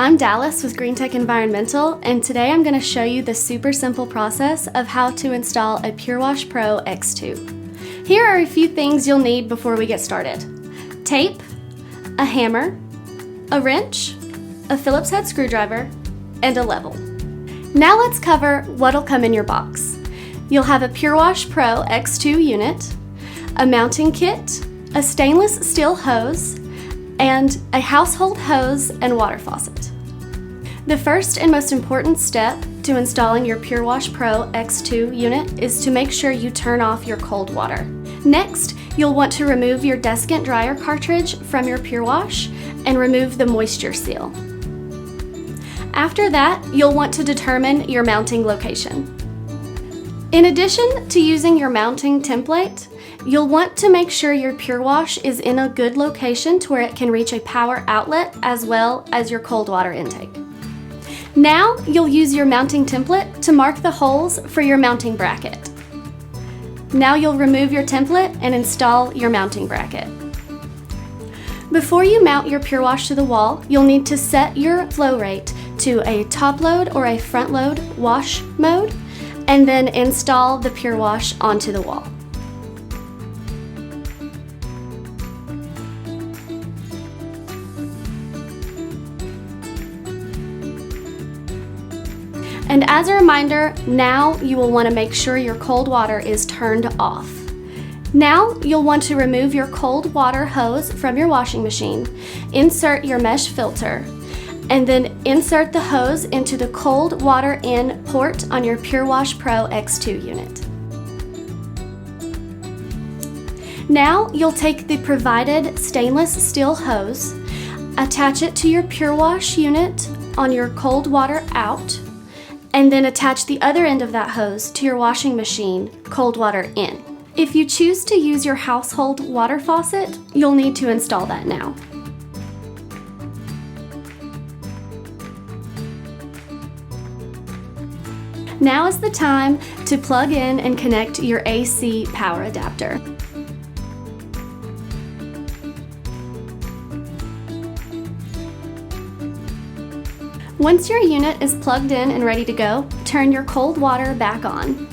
I'm Dallas with Green Tech Environmental, and today I'm going to show you the super simple process of how to install a pureWash Pro X2. Here are a few things you'll need before we get started. Tape, a hammer, a wrench, a Phillips head screwdriver, and a level. Now let's cover what'll come in your box. You'll have a pureWash Pro X2 unit, a mounting kit, a stainless steel hose, and a household hose and water faucet. The first and most important step to installing your pureWash Pro X2 unit is to make sure you turn off your cold water. Next, you'll want to remove your desiccant dryer cartridge from your pureWash and remove the moisture seal. After that, you'll want to determine your mounting location. In addition to using your mounting template, you'll want to make sure your pureWash is in a good location to where it can reach a power outlet as well as your cold water intake. Now you'll use your mounting template to mark the holes for your mounting bracket. Now you'll remove your template and install your mounting bracket. Before you mount your pureWash to the wall, you'll need to set your flow rate to a top load or a front load wash mode, and then install the pureWash onto the wall. And as a reminder, now you will want to make sure your cold water is turned off. Now you'll want to remove your cold water hose from your washing machine, insert your mesh filter, and then insert the hose into the cold water in port on your pureWash Pro X2 unit. Now you'll take the provided stainless steel hose, attach it to your pureWash unit on your cold water out, and then attach the other end of that hose to your washing machine, cold water in. If you choose to use your household water faucet, you'll need to install that now. Now is the time to plug in and connect your AC power adapter. Once your unit is plugged in and ready to go, turn your cold water back on.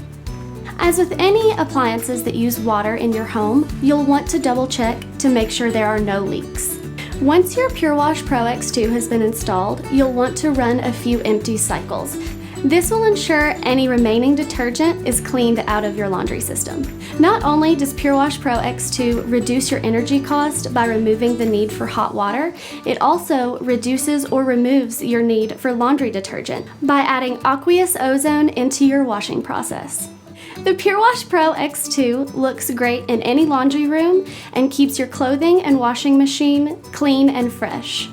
As with any appliances that use water in your home, you'll want to double check to make sure there are no leaks. Once your pureWash Pro X2 has been installed, you'll want to run a few empty cycles. This will ensure any remaining detergent is cleaned out of your laundry system. Not only does pureWash Pro X2 reduce your energy cost by removing the need for hot water, it also reduces or removes your need for laundry detergent by adding aqueous ozone into your washing process. The pureWash Pro X2 looks great in any laundry room and keeps your clothing and washing machine clean and fresh.